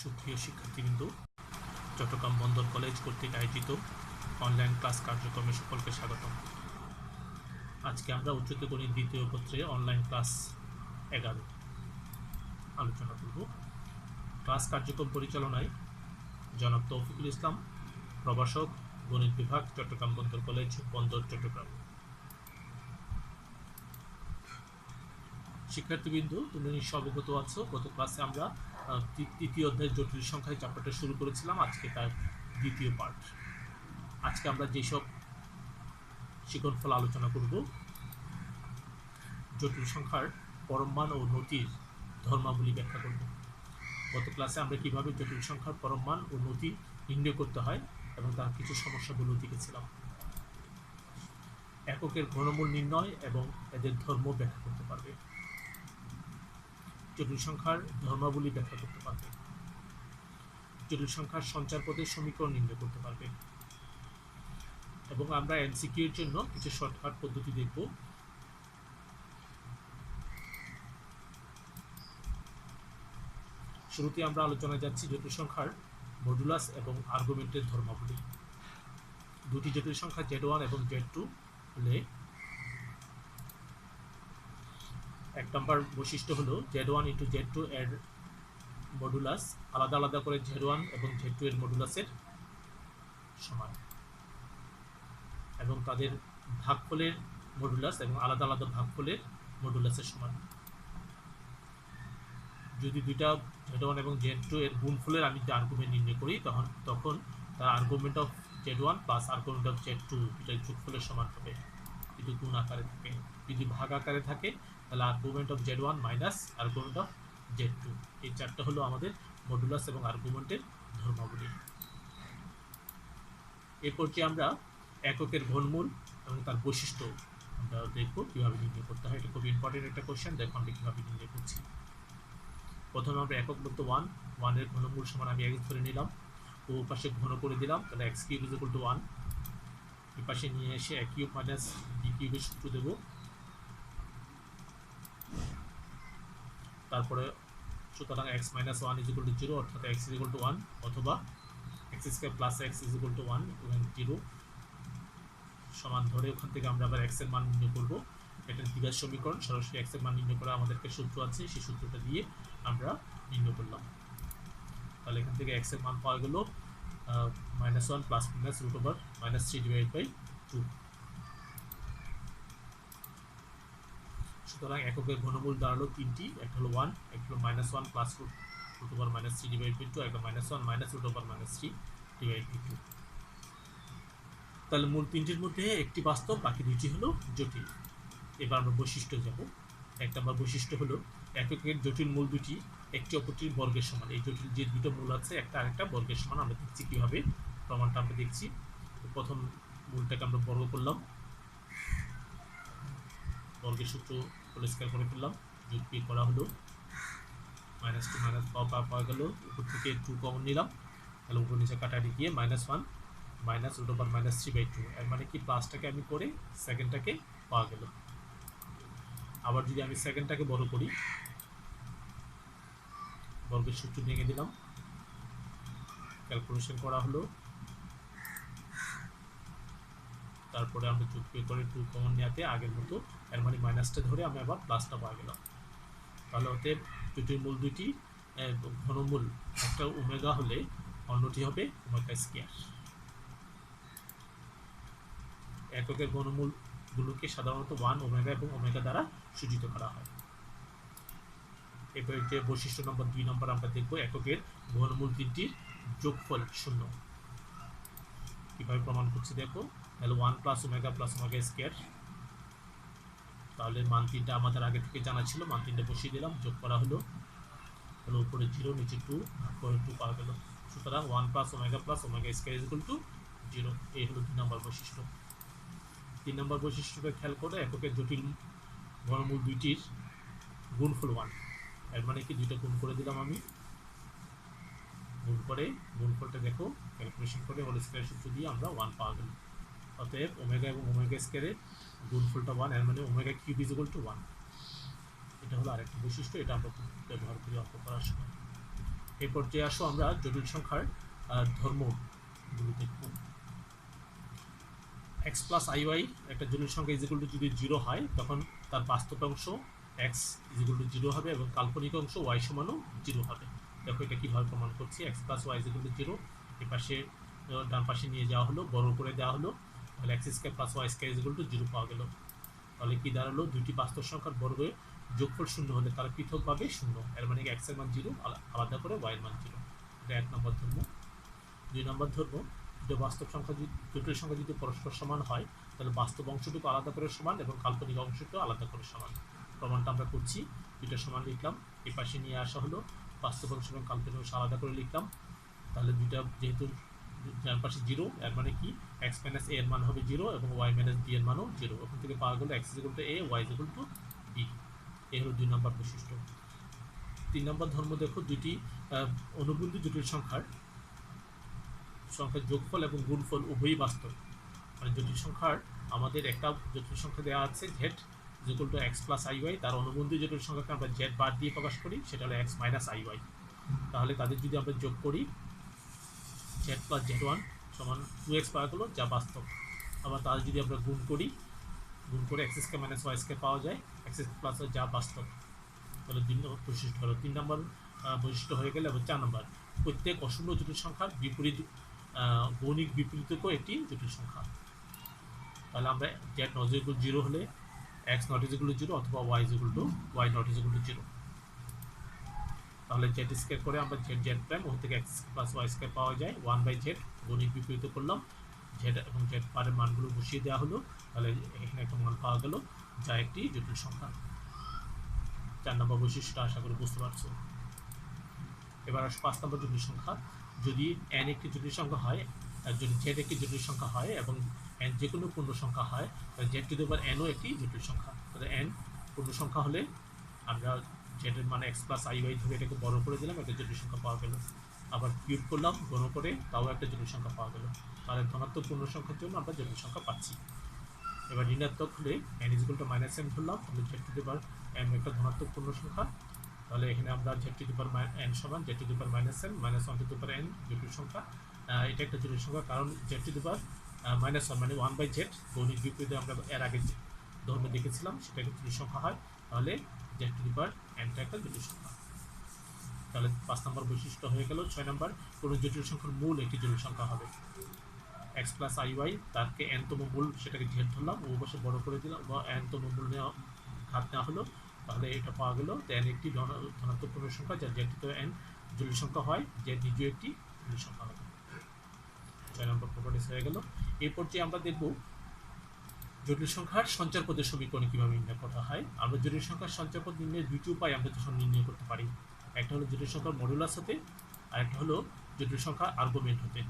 সুপ্রিয় শিক্ষার্থীবৃন্দ, চট্টগ্রাম বন্দর কলেজ কর্তৃক আয়োজিত অনলাইন ক্লাস কার্যক্রমে সকলকে স্বাগতম। আজকে আমরা উচ্চতর গণিত দ্বিতীয় পত্রে অনলাইন ক্লাস 11 আলোচনা করব। ক্লাস কার্যক্রম পরিচালনায় জনাব তৌফিকুল ইসলাম, প্রভাষক, গণিত বিভাগ, চট্টগ্রাম বন্দর কলেজ, বন্দর, চট্টগ্রাম। শিক্ষার্থীবৃন্দ, তুমি নিশ্চয় অবগত আছো, গত ক্লাসে আমরা তৃতীয় অধ্যায়ের জটিল সংখ্যায় চ্যাপ্টারটা শুরু করেছিলাম। আজকে তার দ্বিতীয় পার্ট। আজকে আমরা যেসব শিক্ষণফল আলোচনা করব, জটিল সংখ্যার পরমমান ও নতির ধর্মাবলী ব্যাখ্যা করব। গত ক্লাসে আমরা কিভাবে জটিল সংখ্যার পরমমান ও নতি নির্ণয় করতে হয় এবং তার কিছু সমস্যাগুলো দেখেছিলাম। এককের ঘনমূল নির্ণয় এবং এদের ধর্ম ব্যাখ্যা করতে পারবে, জটিল সংখ্যার ধর্মাবলী ব্যাখ্যা করতে পারবে, জটিল সংখ্যার সঞ্চার পদের সমীকরণ নির্ণয় করতে পারবে এবং আমরা এমসিকিউ এর জন্য কিছু শর্টকাট পদ্ধতি দেখব। শুরুতে আমরা আলোচনায় যাচ্ছি জটিল সংখ্যার মডুলাস এবং আর্গুমেন্টের ধর্মাবলী। দুটি জটিল সংখ্যা Z1 এবং Z2 হলে এক নম্বর বৈশিষ্ট্য হলো Z1 × Z2 এর মডুলাস আলাদা আলাদা করে Z1 এবং Z2 এর মডুলাসের সমান এবং তাদের ভাগফলের মডুলাস এবং আলাদা আলাদা ভাগফলের মডুলাসের সমান। যদি দুইটা Z1 এবং Z2 এর গুণফলের আমি যে আর্গুমেন্ট নির্ণয় করি তখন তার argument of Z1 plus argument of Z2 দুটাই যোগফলের সমান হবে যদি গুণ আকারে থাকে। যদি ভাগ আকারে থাকে তাহলে argument of Z1 minus argument of Z2। এই চারটা হলো আমাদের মডুলাস এবং আর্গুমেন্টের ধর্মাবলী। এরপর যে আমরা এককের ঘনমূল এবং তার বৈশিষ্ট্য আমরা দেখব কীভাবে নির্ণয় করতে হয়। এটা খুব ইম্পর্টেন্ট একটা কোশ্চেন, দেখো আমরা কীভাবে নির্ণয় করছি। প্রথমে আমরা একক বলতে 1 এর ঘনমূল সমান আমি x ধরে নিলাম ও পাশে ঘন করে দিলাম, তাহলে x³ = 1। এই পাশে নিয়ে এসে a³ - b³ এর সূত্র দেব। তারপরে সুতরাং x - 1 = 0, অর্থাৎ x = 1, অথবা x² + x = 1 এবং 0 সমান ধরে ওখান থেকে আমরা আবার x এর মান নির্ণয় করব। এটা দ্বিঘাত সমীকরণ, সরাসরি x এর মান নির্ণয় করা আমাদেরকে সূত্র আছে, সেই সূত্রটা দিয়ে আমরা নির্ণয় করলাম। তাহলে এখান থেকে x এর মান পাওয়া গেল -1 ± (3/2)। সুতরাং এককের ঘনমূল দাঁড়ালো তিনটি, একটা হলো 1, একটা হলো -1 + (3/2), একটা -1 - (3/2). তাহলে মূল তিনটির মধ্যে একটি বাস্তব, বাকি দুইটি হলো জটিল। এবার আমরা বৈশিষ্ট্য যাব। এক নম্বর বৈশিষ্ট্য হলো এককের জটিল মূল দুটি একটি অপরটির বর্গের সমান। এই জটিল যে দুটো মূল আছে একটা আরেকটা বর্গের সমান। আমরা দেখছি কীভাবে, প্রমাণটা আমরা দেখছি। প্রথম মূলটাকে আমরা বর্গ করলাম, বর্গের সূত্র পরিষ্কার করে ফেললাম, যোগ বিয়োগ করা হলো, -2 - পাওয়া গেল। উপর থেকে 2 কমন নিলাম, তাহলে উপর নিচে কাটাটি গিয়ে -1 - (3/2)। এর মানে কি প্লাসটাকে আমি করে সেকেন্ডটাকে পাওয়া গেল। আবার যদি আমি সেকেন্ডটাকে বড় করি, বর্গের সূত্র ভেঙে দিলাম, ক্যালকুলেশন করা হলো, তারপরে আমরা যোগ বিয়োগ করে 2 কমন নেওয়াতে আগের মতো, এর মানে মাইনাসটা ধরে আমি আবার প্লাসটা পাওয়া গেলাম। তাহলে অতএব জটিল মূল দুইটি ঘনমূল একটা ওমেগা হলে অন্যটি হবে ওমেগা²। এককের ঘনমূলগুলোকে সাধারণত 1, ওমেগা এবং ওমেগা দ্বারা সূচিত করা হয়। এবার যে বৈশিষ্ট্য নম্বর 2 নম্বর আমরা দেখব, এককের ঘনমূল তিনটির যোগফল 0। কিভাবে প্রমাণ করছি দেখো। তাহলে 1 + ওমেগা + ওমেগা²। তাহলে মান তিনটা আমাদের আগে থেকে জানা ছিল, মান তিনটা বসিয়ে দিলাম, যোগ করা হলো, তাহলে উপরে 0, নিচে 2, পরে 2 পাওয়া গেল। সুতরাং 1 + ওমেগা + ওমেগা² = 0। এই হলো 2 নম্বর বৈশিষ্ট্য। 3 নম্বর বৈশিষ্ট্যটা খেয়াল করে, এককের জটিল ঘনমূল দুইটির গুণফল 1। এর মানে কি দুইটা গুণ করে দিলাম আমি, গুণ করে গুণফলটা দেখো, ক্যালকুলেশন করে হোল স্কয়ার সূত্র দিয়ে আমরা 1 পাওয়া গেল। অতএব ওমেগা এবং ওমেগা² গুণফলটা 1, এর মানে ওমেগা³ = 1। এটা হলো আরেকটা বৈশিষ্ট্য, এটা আমরা ব্যবহার করি অঙ্ক করার সময়। এই পর্যায়ে আসো আমরা জটিল সংখ্যার ধর্মগুলো দেখব। এক্স প্লাস আই ওয়াই একটা জটিল সংখ্যা ইজিকুয়াল টু যদি 0 হয় তখন তার বাস্তব অংশ এক্স ইজিকুয়াল টু 0 হবে এবং কাল্পনিক অংশ ওয়াই সমানও 0 হবে। দেখো এটা কীভাবে প্রমাণ করছি। X plus y equal to 0, এই পাশে ডান পাশে নিয়ে যাওয়া হলো, বড় করে দেওয়া হলো, তাহলে x square plus y square equal to 0 পাওয়া গেল। তাহলে কি দাঁড়ালো, দুইটি বাস্তব সংখ্যার বর্গের যোগফল 0 হলে তারা পৃথকভাবে 0, এর মানে এক্স এর মান 0, আলাদা করে ওয়াই এর মান 0। এটা 1 নম্বর ধর্ম। 2 নম্বর ধর্ম, দুটো বাস্তব সংখ্যা জটিল সংখ্যা যদি পরস্পর সমান হয় তাহলে বাস্তব অংশটুকু আলাদা করে সমান এবং কাল্পনিক অংশটুকু আলাদা করে সমান। প্রমাণটা আমরা করছি, দুটো সমান লিখলাম, এই পাশে নিয়ে আসা হলো, বাস্তব অংশ এবং কাল্পনিক অংশ আলাদা করে লিখলাম। তাহলে দুইটা যেহেতু ডান পাশে 0, এর মানে কি এক্স মাইনাস এ এর মান হবে 0 এবং ওয়াই মাইনাস বি এর মানও 0। ওখান থেকে পাওয়া গেল x equal to a, y equal to b. এই হলো 2 নম্বর বৈশিষ্ট্য। 3 নম্বর ধর্ম দেখো, দুইটি অনুবন্ধী জটিল সংখ্যার যোগফল এবং গুণফল উভয়ই বাস্তব। মানে জটিল সংখ্যার আমাদের একটা জটিল সংখ্যা দেওয়া আছে z equal to x plus i y, তার অনুবন্ধী জটিল সংখ্যাকে আমরা জেড বার দিয়ে প্রকাশ করি, সেটা হলো এক্স মাইনাস আই ওয়াই। তাহলে তাদের যদি আমরা যোগ করি জেড প্লাস জেড ওয়ান সমান 2x পাওয়া গেলো, যা বাস্তব। আবার তাদের যদি আমরা গুণ করি, গুণ করে x square minus y square পাওয়া যায়, এক্স প্লাস যা বাস্তব। তাহলে 2 নম্বর বৈশিষ্ট্য হলো। 3 নম্বর বৈশিষ্ট্য হয়ে গেলে এবং 4 নম্বর, প্রত্যেক অশূন্য জটিল সংখ্যার বিপরীত গৌণিক বিপরীতকও একটি জটিল সংখ্যা। তাহলে আমরা জেড নট ইকুয়াল 0 হলে এক্স নট ইকুয়াল টু 0 অথবা y equal to y not equal to 0। তাহলে জেড স্কোয়ার করে আমরা জেড জেড প্রাইম ওখান থেকে এক্স প্লাস ওয়াই স্কোয়ার পাওয়া যায়, 1/z গণিত বিপরীত করলাম, জেড এবং জেড পারের মানগুলো বসিয়ে দেওয়া হলো, তাহলে এখানে একটা মান পাওয়া গেল যা একটি জটিল সংখ্যা। 4 নম্বর বৈশিষ্ট্য আশা করি বুঝতে পারছো। এবার 5 নম্বর জটিল সংখ্যা, যদি n একটি জটিল সংখ্যা হয়, যদি জেড একটি জটিল সংখ্যা হয় এবং n যে কোনো পূর্ণ সংখ্যা হয়, তাহলে Z to the power n ও একটি জটিল সংখ্যা। তাহলে n পূর্ণ সংখ্যা হলে আমরা জেড এর মানে এক্স প্লাস আই ওয়াই ধরে এটাকে বড় করে দিলাম, একটা জটিল সংখ্যা পাওয়া গেল। আবার কিউব করলাম, গণ করে, তাও একটা জটিল সংখ্যা পাওয়া গেল। তাহলে ধনাত্মক পূর্ণ সংখ্যার জন্য আমরা জটিল সংখ্যা পাচ্ছি। এবার ঋণাত্মক হলে n equal to minus m ধরলাম, তাহলে Z to the power m একটা ধনাত্মক পূর্ণ সংখ্যা। তাহলে এখানে আমরা Z to the power n সমান Z to the power minus m minus 1 to the power n জটিল সংখ্যা। এটা একটা জটিল সংখ্যা, কারণ Z to the power minus 1 মানে 1/z গণিত বিপরীতে আমরা এর আগে ধর্মে দেখেছিলাম, সেটা একটা জটিল সংখ্যা হয়। তাহলে জেড টু দি পাওয়ার nটা একটা জটিল সংখ্যা। তাহলে 5 নম্বর বৈশিষ্ট্য হয়ে গেল। 6 নম্বর, কোনো জটিল সংখ্যার মূল একটি জটিল সংখ্যা হবে। এক্স প্লাস আই ওয়াই, তাকে n-তম মূল, সেটাকে জেড ধরলাম, ও পাশে বড় করে দিলাম, বা n-তম মূল নেওয়া ঘাত নেওয়া হলো, তাহলে এটা পাওয়া গেল n একটি ধনাত্মক পূর্ণ সংখ্যা, যার জেড তো n জটিল সংখ্যা হয়, যে দ্বিতীয় একটি জটিল সংখ্যা হবে। 6 নম্বর প্রপার্টিস হয়ে গেল। এই পর্যায়ে আমরা দেখব জটিল সংখ্যার সঞ্চারপদের সমীকরণ কীভাবে নির্ণয় করা হয়। আমরা জটিল সংখ্যার সঞ্চারপদ নির্ণয়ের দুটি উপায় আমরা যখন নির্ণয় করতে পারি। একটা হলো জটিল সংখ্যার মডুলাস হতে, আর একটা হলো জটিল সংখ্যার আর্গুমেন্ট হতে।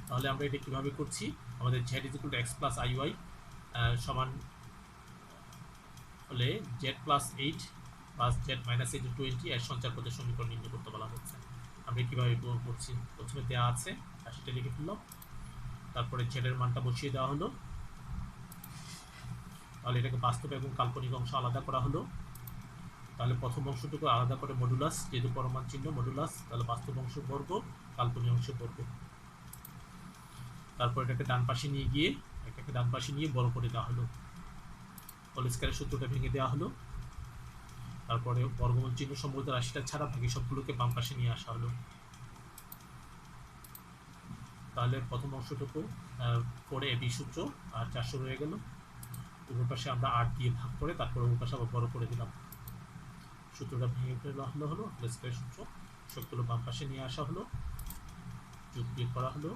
তাহলে আমরা এটা কীভাবে করছি, আমাদের z equal to x plus i y সমান হলে জেড প্লাস 8 প্লাস জেড মাইনাস 20 এর সঞ্চারপদের সমীকরণ নির্ণয় করতে বলা হচ্ছে। আমরা কীভাবে করছি, প্রথমে দেওয়া আছে আর সেটা লিখে ফেললাম, তারপরে জেডের মানটা বসিয়ে দেওয়া হলো, তাহলে এটাকে বাস্তব এবং কাল্পনিক অংশ আলাদা করা হলো। তাহলে প্রথম অংশটুকু আলাদা করে মডুলাস, যেহেতু পরমান চিহ্ন মডুলাস, তাহলে বাস্তব অংশ বর্গ, কাল্পনিক অংশ বর্গ। তারপর এটাকে ডান পাশে নিয়ে গিয়ে এটাকে ডান পাশে নিয়ে বড় করে দেওয়া হলো, হোল স্কয়ারের সূত্রটা ভেঙে দেওয়া হলো। তারপরে বর্গমূল চিহ্ন সম্বলিত রাশিটা ছাড়া বাকি সবগুলোকে বাম পাশে নিয়ে আসা হলো। তাহলে প্রথম অংশটুকু পরে এবি সূত্র আর 400 রয়ে গেল। উপর পাশে আমরা 8 দিয়ে ভাগ করে তারপরে উপর পাশে আবার বড় করে দিলাম, সূত্রটা ভেঙে ফেলা হলো হোল স্কয়ারের সূত্র। সবগুলো বাম পাশে নিয়ে আসা হলো, যোগ বিয়োগ করা হলো।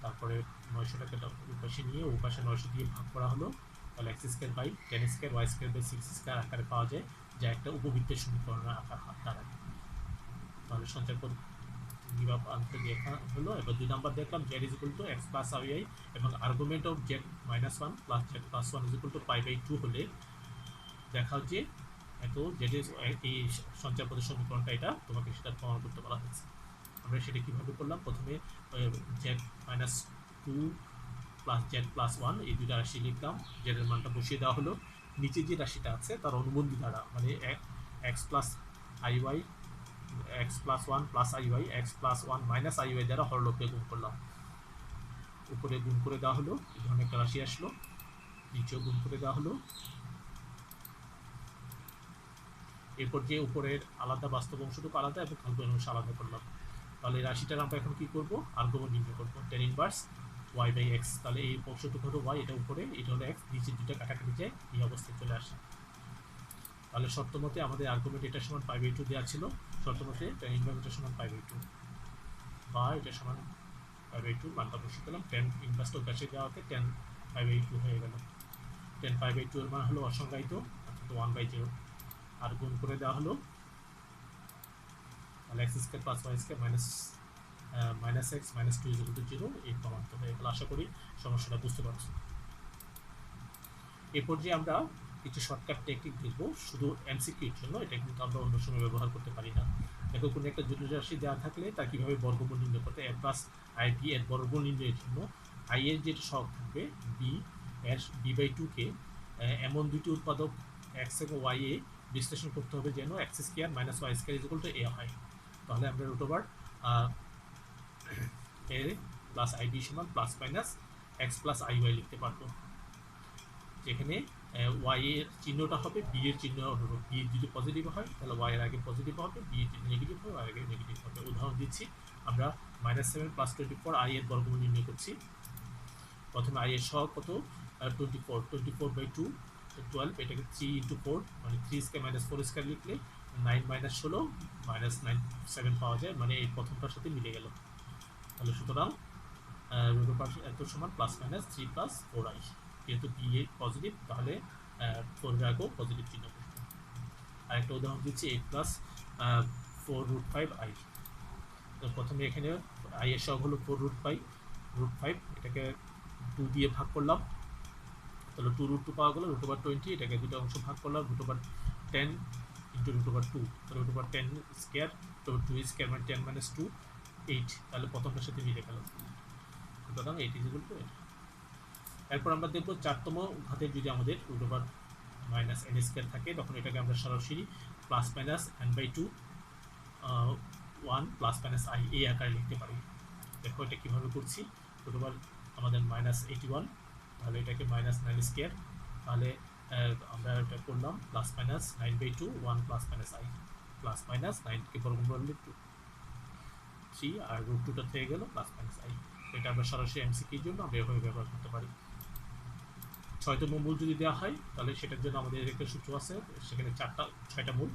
তারপরে 900টাকে উপাশে নিয়ে উপাশে 900 দিয়ে ভাগ করা হলো, তাহলে x square by 10 square y square by 6 square আকারে পাওয়া যায়, যা একটা উপবৃত্তের সমীকরণের আকার দাঁড়ায়। তাহলে সঞ্চারপদ কীভাবে আনতে দেখা হলো। এবার 2 নম্বর দেখলাম z is equal to x plus i y এবং argument of z minus 1 plus z plus 1 is equal to π/2 হলে দেখা যে এত জেড এই সঞ্চারপদের সমীকরণটা, এটা তোমাকে সেটা প্রমাণ করতে বলা হয়েছে। আমরা সেটা কীভাবে করলাম, প্রথমে Z minus 2 plus z plus 1 এই দুইটা রাশি লিখলাম, জেডের মানটা বসিয়ে দেওয়া হলো। নিচে যে রাশিটা আছে তার অনুবন্ধী দ্বারা, মানে x plus i y x plus one plus i y x plus one minus i y দ্বারা হরলব্ধে গুণ করলাম। উপরে গুণ করে দেওয়া হলো, এই ধরনের একটা রাশি আসলো, নিচেও গুণ করে দেওয়া হলো। এরপর যে উপরের আলাদা বাস্তব অংশটুকু আলাদা এবং কাল্পনিক অংশ আলাদা করলাম। তাহলে এই রাশিটার আমরা এখন কি করব, আর্গুমেন্ট নির্ণয় করবো, tan inverse y by x. তাহলে এই অংশটুকু হলো ওয়াই, এটা উপরে, এটা হলো এক্স, নিচে দুটো কাটাকাটি যায়, এই অবস্থায় চলে আসে। তাহলে শর্ত মতে আমাদের আর্গুমেন্ট এটা সমান π/2 দেওয়া ছিল, শর্ত মতে tan ইনভার্স এটা সমান π/2 বা এটা সমান π/2 মানটা বসিয়ে দিলাম। tan ইনভার্সটা কাছে দেওয়া হতে tan π/2 হয়ে গেল। tan π/2 এর মান হলো অসংজ্ঞায়িত, অর্থাৎ 1/0। আর গুণ করে দেওয়া হলো, তাহলে x square plus y square minus x minus 2 0 এই প্রমাণিত হয়ে গেল। আশা করি সমস্যাটা বুঝতে পারছি। এরপর যে আমরা কিছু শর্টকাট টেকনিক দেখব শুধু এমসিকিউর জন্য, এটা কিন্তু আমরা অন্য সময় ব্যবহার করতে পারি না। দেখো কোনো একটা জটিল রাশি দেওয়া থাকলে তার কীভাবে বর্গমূল নির্ণয় করতে, a প্লাস আই বি এর বর্গমূল নির্ণয়ের জন্য আই এর যেটা সহগ থাকবে বি এর b/2 এমন দুটি উৎপাদক এক্স এবং ওয়াই এ বিশ্লেষণ করতে হবে যেন x square minus y square equal to a হয়। তাহলে আমরা root over a plus i b সমান plus minus x plus i y লিখতে পারবো, যেখানে ওয়াই এর চিহ্নটা হবে বি এর চিহ্ন অনুরূপ। বি যদি পজিটিভ হয় তাহলে ওয়াই এর আগে পজিটিভ হবে, বি যদি নেগেটিভ হয় ওয়াই এর আগে নেগেটিভ হবে। উদাহরণ দিচ্ছি, আমরা -7 + 24 আই এর বর্গমূল নির্ণয় করছি। প্রথমে আই এর সহগ কত, 24/2 12, এটাকে 3 × 4 মানে 3 স্কয়ার মাইনাস 4 স্কয়ার লিখলে 9 - 16 -97 পাওয়া যায়, মানে এই প্রথমটার সাথে মিলে গেল। তাহলে সুতরাং রুট ওভার এত সমান প্লাস মাইনাস 3 + 4i। যেহেতু বি এ পজিটিভ তাহলে 4 এর আগেও পজিটিভ চিহ্ন বসবে। আরেকটা উদাহরণ দিচ্ছি, 8 + 4√5i। তো প্রথমে এখানে আই এর সহগ হলো 4√5, এটাকে 2 দিয়ে ভাগ করলাম, তাহলে 2√2 পাওয়া গেল। √20, এটাকে দুটো অংশ ভাগ করলাম, √10 × √2, তাহলে √10 স্কয়ার √2 স্কয়ার মানে 10 - 2 8, তাহলে প্রথমটার সাথে মিলে গেল। সুতরাং 8 = 8। এরপর আমরা দেখব 4তম ঘাতে যদি আমাদের √-n² থাকে, তখন এটাকে আমরা সরাসরি plus minus n/2 1 plus minus i এই আকারে লিখতে পারি। দেখো এটা কীভাবে করছি, আমাদের -81, তাহলে এটাকে -9², তাহলে আমরা এটা করলাম plus minus 9/2 1 plus minus i, plus minus 9কে বর্গমূল করলে 3 আর √2টা থেকে গেল প্লাস মাইনাস i। এটা আমরা সরাসরি এমসিকিউর জন্য আমরা এভাবে ব্যবহার করতে পারি। 6তম মূল যদি দেওয়া হয় তাহলে সেটার জন্য আমাদের একটা সূত্র আছে, সেখানে 6টা মূল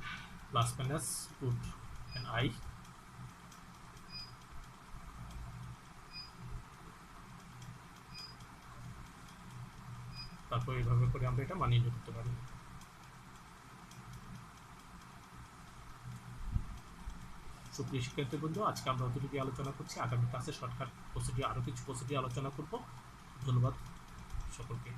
প্লাস মাইনাস √i, তারপর এইভাবে করে আমরা এটা মান নির্ণয় করতে পারি। সুপ্রিয় শিক্ষার্থীবৃন্দ, আজকে আমরা অতটুকু আলোচনা করছি। আগামী ক্লাসে শর্টকাট প্রসিডিউর আরও কিছু প্রসিডিউর আলোচনা করব। ধন্যবাদ সকলকে।